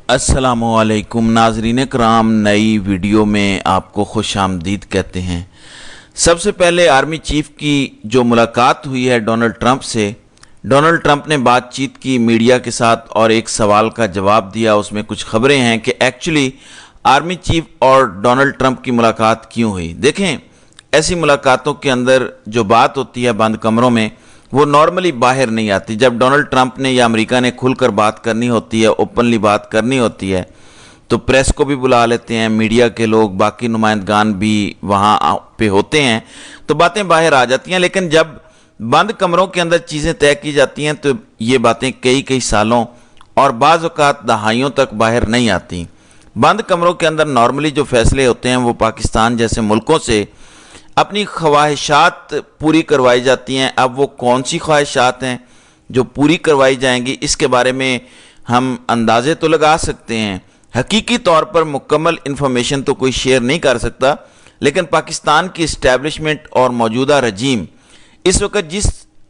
السلام علیکم ناظرین کرام، نئی ویڈیو میں آپ کو خوش آمدید کہتے ہیں۔ سب سے پہلے آرمی چیف کی جو ملاقات ہوئی ہے ڈونلڈ ٹرمپ سے، ڈونلڈ ٹرمپ نے بات چیت کی میڈیا کے ساتھ اور ایک سوال کا جواب دیا۔ اس میں کچھ خبریں ہیں کہ ایکچولی آرمی چیف اور ڈونلڈ ٹرمپ کی ملاقات کیوں ہوئی۔ دیکھیں، ایسی ملاقاتوں کے اندر جو بات ہوتی ہے بند کمروں میں، وہ نارملی باہر نہیں آتی۔ جب ڈونلڈ ٹرمپ نے یا امریکہ نے کھل کر بات کرنی ہوتی ہے، اوپنلی بات کرنی ہوتی ہے، تو پریس کو بھی بلا لیتے ہیں، میڈیا کے لوگ، باقی نمائندگان بھی وہاں پہ ہوتے ہیں، تو باتیں باہر آ جاتی ہیں۔ لیکن جب بند کمروں کے اندر چیزیں طے کی جاتی ہیں تو یہ باتیں کئی سالوں اور بعض اوقات دہائیوں تک باہر نہیں آتی۔ بند کمروں کے اندر نارملی جو فیصلے ہوتے ہیں وہ پاکستان جیسے ملکوں سے اپنی خواہشات پوری کروائی جاتی ہیں۔ اب وہ کون سی خواہشات ہیں جو پوری کروائی جائیں گی، اس کے بارے میں ہم اندازے تو لگا سکتے ہیں، حقیقی طور پر مکمل انفارمیشن تو کوئی شیئر نہیں کر سکتا۔ لیکن پاکستان کی اسٹیبلشمنٹ اور موجودہ رجیم اس وقت جس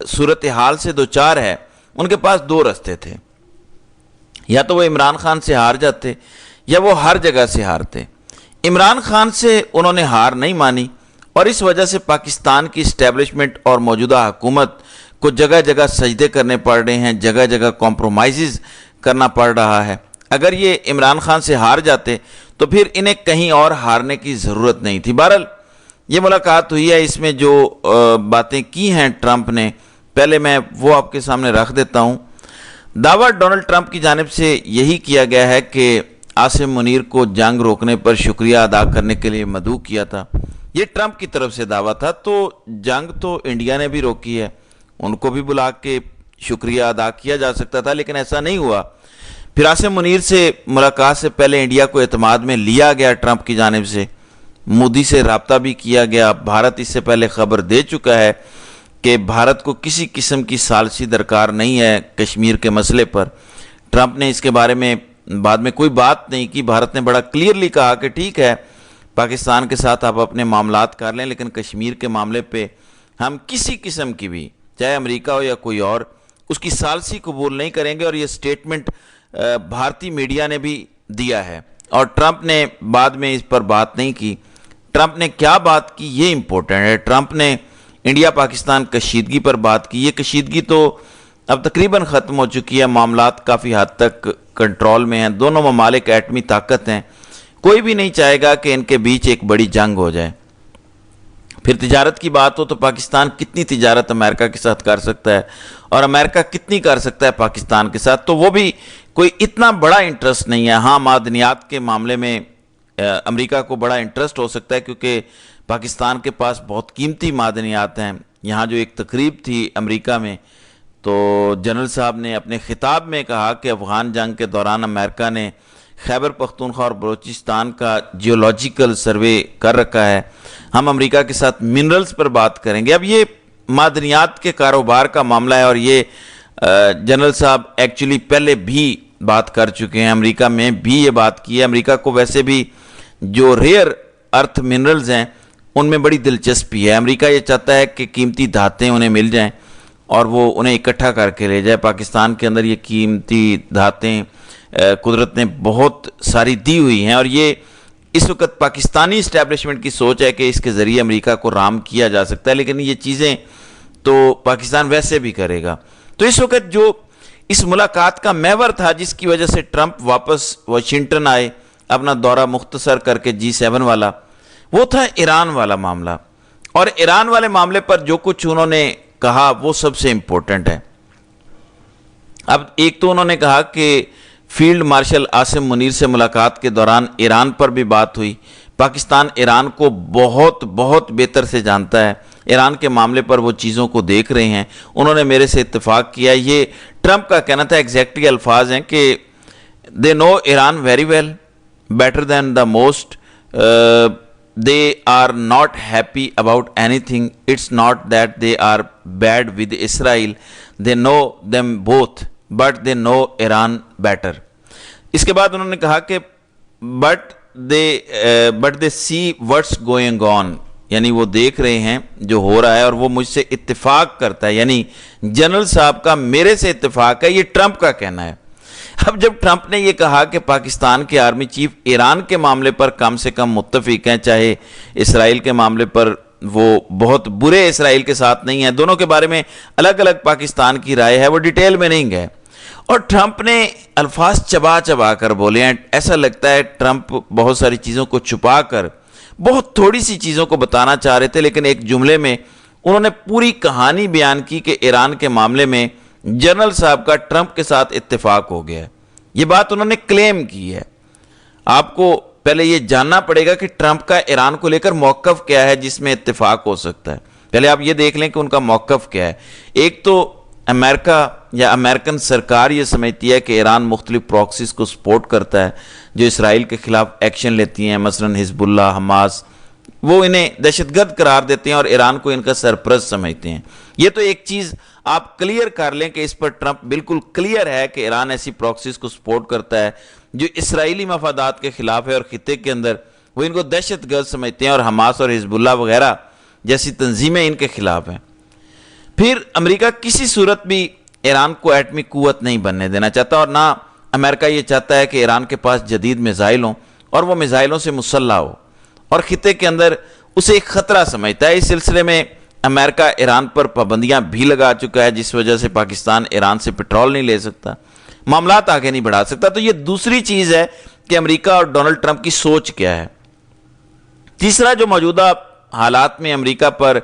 صورتحال سے دوچار ہے، ان کے پاس دو راستے تھے، یا تو وہ عمران خان سے ہار جاتے یا وہ ہر جگہ سے ہارتے۔ عمران خان سے انہوں نے ہار نہیں مانی اور اس وجہ سے پاکستان کی اسٹیبلشمنٹ اور موجودہ حکومت کو جگہ جگہ سجدے کرنے پڑ رہے ہیں، جگہ جگہ کمپرومائزز کرنا پڑ رہا ہے۔ اگر یہ عمران خان سے ہار جاتے تو پھر انہیں کہیں اور ہارنے کی ضرورت نہیں تھی۔ بہرحال یہ ملاقات ہوئی ہے، اس میں جو باتیں کی ہیں ٹرمپ نے، پہلے میں وہ آپ کے سامنے رکھ دیتا ہوں۔ دعویٰ ڈونلڈ ٹرمپ کی جانب سے یہی کیا گیا ہے کہ عاصم منیر کو جنگ روکنے پر شکریہ ادا کرنے کے لیے مدعو کیا تھا۔ یہ ٹرمپ کی طرف سے دعویٰ تھا، تو جنگ تو انڈیا نے بھی روکی ہے، ان کو بھی بلا کے شکریہ ادا کیا جا سکتا تھا، لیکن ایسا نہیں ہوا۔ پھر عاصم منیر سے ملاقات سے پہلے انڈیا کو اعتماد میں لیا گیا ٹرمپ کی جانب سے، مودی سے رابطہ بھی کیا گیا۔ بھارت اس سے پہلے خبر دے چکا ہے کہ بھارت کو کسی قسم کی ثالثی درکار نہیں ہے کشمیر کے مسئلے پر۔ ٹرمپ نے اس کے بارے میں بعد میں کوئی بات نہیں کی۔ بھارت نے بڑا کلیئرلی کہا کہ ٹھیک ہے، پاکستان کے ساتھ آپ اپنے معاملات کر لیں، لیکن کشمیر کے معاملے پہ ہم کسی قسم کی بھی، چاہے امریکہ ہو یا کوئی اور، اس کی ثالثی قبول نہیں کریں گے۔ اور یہ سٹیٹمنٹ بھارتی میڈیا نے بھی دیا ہے، اور ٹرمپ نے بعد میں اس پر بات نہیں کی۔ ٹرمپ نے کیا بات کی یہ امپورٹنٹ ہے۔ ٹرمپ نے انڈیا پاکستان کشیدگی پر بات کی۔ یہ کشیدگی تو اب تقریباً ختم ہو چکی ہے، معاملات کافی حد تک کنٹرول میں ہیں، دونوں ممالک ایٹمی طاقت ہیں، کوئی بھی نہیں چاہے گا کہ ان کے بیچ ایک بڑی جنگ ہو جائے۔ پھر تجارت کی بات ہو تو پاکستان کتنی تجارت امریکہ کے ساتھ کر سکتا ہے، اور امریکہ کتنی کر سکتا ہے پاکستان کے ساتھ، تو وہ بھی کوئی اتنا بڑا انٹرسٹ نہیں ہے۔ ہاں، معدنیات کے معاملے میں امریکہ کو بڑا انٹرسٹ ہو سکتا ہے، کیونکہ پاکستان کے پاس بہت قیمتی معدنیات ہیں۔ یہاں جو ایک تقریب تھی امریکہ میں، تو جنرل صاحب نے اپنے خطاب میں کہا کہ افغان جنگ کے دوران امریکہ نے خیبر پختونخوا اور بلوچستان کا جیولوجیکل سروے کر رکھا ہے، ہم امریکہ کے ساتھ منرلز پر بات کریں گے۔ اب یہ معدنیات کے کاروبار کا معاملہ ہے، اور یہ جنرل صاحب ایکچولی پہلے بھی بات کر چکے ہیں، امریکہ میں بھی یہ بات کی ہے۔ امریکہ کو ویسے بھی جو ریئر ارتھ منرلز ہیں ان میں بڑی دلچسپی ہے۔ امریکہ یہ چاہتا ہے کہ قیمتی دھاتیں انہیں مل جائیں اور وہ انہیں اکٹھا کر کے لے جائے۔ پاکستان کے اندر یہ قیمتی دھاتیں قدرت نے بہت ساری دی ہوئی ہیں، اور یہ اس وقت پاکستانی اسٹیبلشمنٹ کی سوچ ہے کہ اس کے ذریعے امریکہ کو رام کیا جا سکتا ہے، لیکن یہ چیزیں تو پاکستان ویسے بھی کرے گا۔ تو اس وقت جو اس ملاقات کا محور تھا، جس کی وجہ سے ٹرمپ واپس واشنگٹن آئے اپنا دورہ مختصر کر کے G7 والا، وہ تھا ایران والا معاملہ۔ اور ایران والے معاملے پر جو کچھ انہوں نے کہا وہ سب سے امپورٹنٹ ہے۔ اب ایک تو انہوں نے کہا کہ فیلڈ مارشل عاصم منیر سے ملاقات کے دوران ایران پر بھی بات ہوئی۔ پاکستان ایران کو بہت بہتر سے جانتا ہے، ایران کے معاملے پر وہ چیزوں کو دیکھ رہے ہیں۔ انہوں نے میرے سے اتفاق کیا، یہ ٹرمپ کا کہنا تھا، ایگزیکٹلی الفاظ ہیں کہ they know Iran very well, better than the most. They are not happy about anything. It's not that they are bad with Israel. They know them both, but they know Iran better. اس کے بعد انہوں نے کہا کہ but they see what's going on، یعنی وہ دیکھ رہے ہیں جو ہو رہا ہے، اور وہ مجھ سے اتفاق کرتا ہے، یعنی جنرل صاحب کا میرے سے اتفاق ہے، یہ ٹرمپ کا کہنا ہے۔ اب جب ٹرمپ نے یہ کہا کہ پاکستان کے آرمی چیف ایران کے معاملے پر کم سے کم متفق ہیں، چاہے اسرائیل کے معاملے پر وہ بہت برے اسرائیل کے ساتھ نہیں ہیں، دونوں کے بارے میں الگ الگ پاکستان کی رائے ہے، وہ ڈیٹیل میں نہیں گئے، اور ٹرمپ نے الفاظ چبا چبا کر بولے ہیں. ایسا لگتا ہے ٹرمپ بہت ساری چیزوں کو چھپا کر بہت تھوڑی سی چیزوں کو بتانا چاہ رہے تھے، لیکن ایک جملے میں انہوں نے پوری کہانی بیان کی کہ ایران کے معاملے میں جنرل صاحب کا ٹرمپ کے ساتھ اتفاق ہو گیا ہے. یہ بات انہوں نے کلیم کی ہے. آپ کو پہلے یہ جاننا پڑے گا کہ ٹرمپ کا ایران کو لے کر موقف کیا ہے جس میں اتفاق ہو سکتا ہے. پہلے آپ یہ دیکھ لیں کہ ان کا موقف کیا ہے. ایک تو امریکہ یا امریکن سرکار یہ سمجھتی ہے کہ ایران مختلف پراکسیز کو سپورٹ کرتا ہے جو اسرائیل کے خلاف ایکشن لیتی ہیں، مثلا حزب اللہ، حماس، وہ انہیں دہشت گرد قرار دیتے ہیں اور ایران کو ان کا سرپرست سمجھتے ہیں. یہ تو ایک چیز آپ کلیئر کر لیں کہ اس پر ٹرمپ بالکل کلیئر ہے کہ ایران ایسی پراکسیز کو سپورٹ کرتا ہے جو اسرائیلی مفادات کے خلاف ہے، اور خطے کے اندر وہ ان کو دہشت گرد سمجھتے ہیں، اور حماس اور حزب اللہ وغیرہ جیسی تنظیمیں ان کے خلاف ہیں. پھر امریکہ کسی صورت بھی ایران کو ایٹمی قوت نہیں بننے دینا چاہتا، اور نہ امریکہ یہ چاہتا ہے کہ ایران کے پاس جدید میزائل ہوں اور وہ میزائلوں سے مسلح ہو، اور خطے کے اندر اسے ایک خطرہ سمجھتا ہے. اس سلسلے میں امریکہ ایران پر پابندیاں بھی لگا چکا ہے، جس وجہ سے پاکستان ایران سے پٹرول نہیں لے سکتا، معاملات آگے نہیں بڑھا سکتا. تو یہ دوسری چیز ہے کہ امریکہ اور ڈونلڈ ٹرمپ کی سوچ کیا ہے. تیسرا، جو موجودہ حالات میں امریکہ پر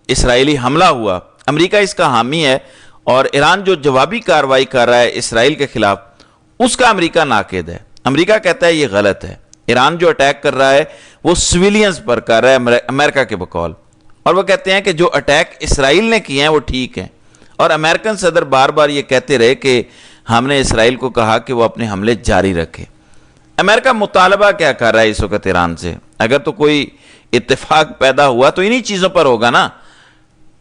اسرائیلی حملہ ہوا، امریکہ اس کا حامی ہے، اور ایران جو جوابی کارروائی کر رہا ہے اسرائیل کے خلاف، اس کا امریکہ ناقد ہے. امریکہ کہتا ہے یہ غلط ہے. ایران جو اٹیک کر رہا ہے وہ سویلینز پر کر رہا ہے امریکہ کے بقول، اور وہ کہتے ہیں کہ جو اٹیک اسرائیل نے کیے ہیں وہ ٹھیک ہیں. اور امریکن صدر بار بار یہ کہتے رہے کہ ہم نے اسرائیل کو کہا کہ وہ اپنے حملے جاری رکھے. امریکہ مطالبہ کیا کر رہا ہے اس وقت ایران سے؟ اگر تو کوئی اتفاق پیدا ہوا تو انہی چیزوں پر ہوگا نا.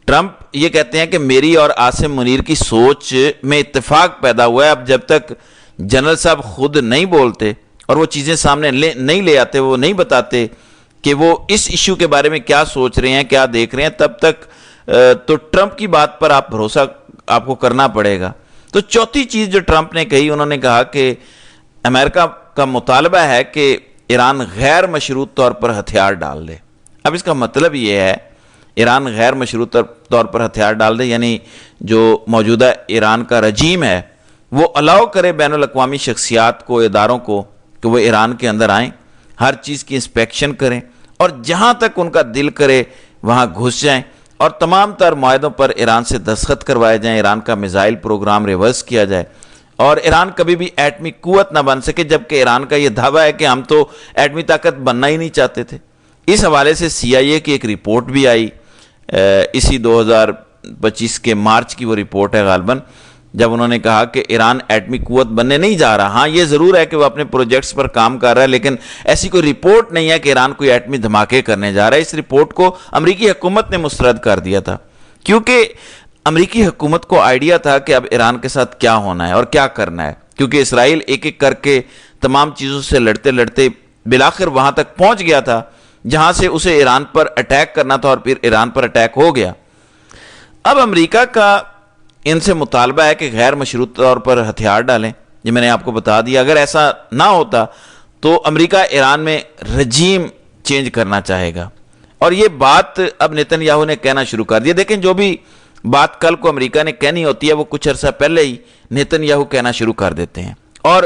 ٹرمپ یہ کہتے ہیں کہ میری اور عاصم منیر کی سوچ میں اتفاق پیدا ہوا ہے. اب جب تک جنرل صاحب خود نہیں بولتے اور وہ چیزیں سامنے نہیں لے آتے، وہ نہیں بتاتے کہ وہ اس ایشو کے بارے میں کیا سوچ رہے ہیں، کیا دیکھ رہے ہیں، تب تک تو ٹرمپ کی بات پر آپ بھروسہ آپ کو کرنا پڑے گا. تو چوتھی چیز جو ٹرمپ نے کہی، انہوں نے کہا کہ امریکہ کا مطالبہ ہے کہ ایران غیر مشروط طور پر ہتھیار ڈال دے. اب اس کا مطلب یہ ہے ایران غیر مشروط طور پر ہتھیار ڈال دے، یعنی جو موجودہ ایران کا رجیم ہے وہ الاؤ کرے بین الاقوامی شخصیات کو، اداروں کو، کہ وہ ایران کے اندر آئیں، ہر چیز کی انسپیکشن کریں، اور جہاں تک ان کا دل کرے وہاں گھس جائیں، اور تمام تر معاہدوں پر ایران سے دستخط کروائے جائیں، ایران کا میزائل پروگرام ریورس کیا جائے، اور ایران کبھی بھی ایٹمی قوت نہ بن سکے، جبکہ ایران کا یہ دعویٰ ہے کہ ہم تو ایٹمی طاقت بننا ہی نہیں چاہتے تھے. اس حوالے سے CIA کی ایک رپورٹ بھی آئی، اسی 2025 کے مارچ کی وہ رپورٹ ہے غالباً، جب انہوں نے کہا کہ ایران ایٹمی قوت بننے نہیں جا رہا. ہاں یہ ضرور ہے کہ وہ اپنے پروجیکٹس پر کام کر رہا ہے، لیکن ایسی کوئی رپورٹ نہیں ہے کہ ایران کوئی ایٹمی دھماکے کرنے جا رہا ہے. اس رپورٹ کو امریکی حکومت نے مسترد کر دیا تھا، کیونکہ امریکی حکومت کو آئیڈیا تھا کہ اب ایران کے ساتھ کیا ہونا ہے اور کیا کرنا ہے، کیونکہ اسرائیل ایک ایک کر کے تمام چیزوں سے لڑتے لڑتے بالآخر وہاں تک پہنچ گیا تھا جہاں سے اسے ایران پر اٹیک کرنا تھا، اور پھر ایران پر اٹیک ہو گیا. اب امریکہ کا ان سے مطالبہ ہے کہ غیر مشروط طور پر ہتھیار ڈالیں. یہ میں نے آپ کو بتا دیا. اگر ایسا نہ ہوتا تو امریکہ ایران میں رجیم چینج کرنا چاہے گا، اور یہ بات اب نیتن یاہو نے کہنا شروع کر دیا. دیکھیں، جو بھی بات کل کو امریکہ نے کہنی ہوتی ہے وہ کچھ عرصہ پہلے ہی نیتن یاہو کہنا شروع کر دیتے ہیں، اور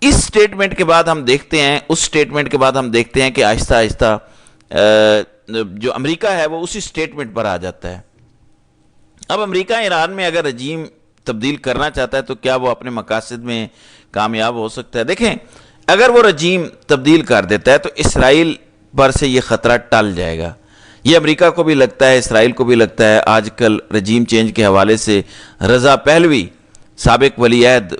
اس سٹیٹمنٹ کے بعد ہم دیکھتے ہیں، اس سٹیٹمنٹ کے بعد ہم دیکھتے ہیں کہ آہستہ آہستہ جو امریکہ ہے وہ اسی سٹیٹمنٹ پر آ جاتا ہے. اب امریکہ ایران میں اگر رجیم تبدیل کرنا چاہتا ہے تو کیا وہ اپنے مقاصد میں کامیاب ہو سکتا ہے؟ دیکھیں، اگر وہ رجیم تبدیل کر دیتا ہے تو اسرائیل پر سے یہ خطرہ ٹل جائے گا. یہ امریکہ کو بھی لگتا ہے، اسرائیل کو بھی لگتا ہے. آج کل رجیم چینج کے حوالے سے رضا پہلوی، سابق ولی عہد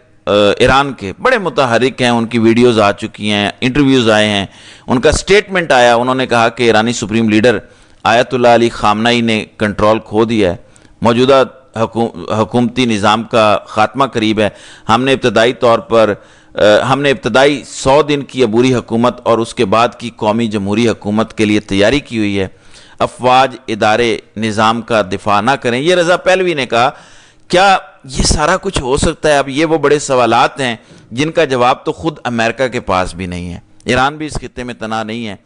ایران کے، بڑے متحرک ہیں، ان کی ویڈیوز آ چکی ہیں، انٹرویوز آئے ہیں، ان کا سٹیٹمنٹ آیا. انہوں نے کہا کہ ایرانی سپریم لیڈر آیت اللہ علی خامنئی نے کنٹرول کھو دیا ہے، موجودہ حکومتی نظام کا خاتمہ قریب ہے. ہم نے ابتدائی 100 دن کی عبوری حکومت اور اس کے بعد کی قومی جمہوری حکومت کے لیے تیاری کی ہوئی ہے. افواج ادارے نظام کا دفاع نہ کریں. یہ رضا پہلوی نے کہا. کیا یہ سارا کچھ ہو سکتا ہے؟ اب یہ وہ بڑے سوالات ہیں جن کا جواب تو خود امریکہ کے پاس بھی نہیں ہے. ایران بھی اس خطے میں تنہا نہیں ہے.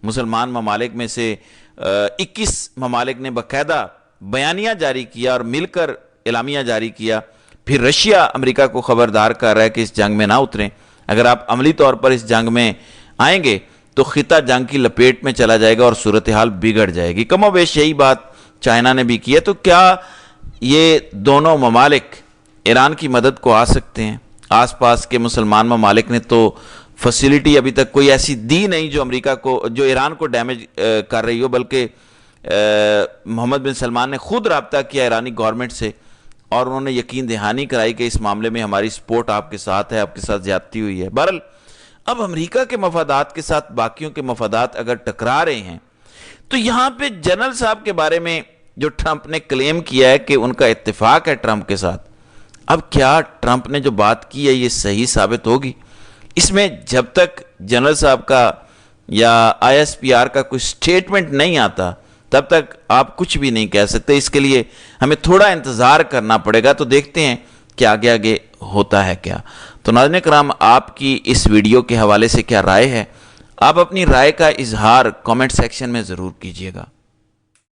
مسلمان ممالک میں سے 21 ممالک نے باقاعدہ بیانیہ جاری کیا اور مل کر اعلامیہ جاری کیا. پھر رشیا امریکہ کو خبردار کر رہا ہے کہ اس جنگ میں نہ اتریں. اگر آپ عملی طور پر اس جنگ میں آئیں گے تو خطہ جنگ کی لپیٹ میں چلا جائے گا اور صورتحال بگڑ جائے گی. کم و بیش یہی بات چائنا نے بھی کی ہے. تو کیا یہ دونوں ممالک ایران کی مدد کو آ سکتے ہیں؟ آس پاس کے مسلمان ممالک نے تو فیسلٹی ابھی تک کوئی ایسی دی نہیں جو امریکہ کو، جو ایران کو ڈیمیج کر رہی ہو، بلکہ محمد بن سلمان نے خود رابطہ کیا ایرانی گورنمنٹ سے اور انہوں نے یقین دہانی کرائی کہ اس معاملے میں ہماری سپورٹ آپ کے ساتھ ہے، آپ کے ساتھ زیادتی ہوئی ہے. بہرحال اب امریکہ کے مفادات کے ساتھ باقیوں کے مفادات اگر ٹکرا رہے ہیں تو یہاں پہ جنرل صاحب کے بارے میں جو ٹرمپ نے کلیم کیا ہے کہ ان کا اتفاق ہے ٹرمپ کے ساتھ، اب کیا ٹرمپ نے جو بات کی ہے یہ صحیح ثابت ہوگی؟ اس میں جب تک جنرل صاحب کا یا آئی ایس پی آر کا کوئی سٹیٹمنٹ نہیں آتا تب تک آپ کچھ بھی نہیں کہہ سکتے. اس کے لیے ہمیں تھوڑا انتظار کرنا پڑے گا. تو دیکھتے ہیں کہ آگے آگے ہوتا ہے کیا. تو ناظرین کرام، آپ کی اس ویڈیو کے حوالے سے کیا رائے ہے؟ آپ اپنی رائے کا اظہار کامنٹ سیکشن میں ضرور کیجیے گا.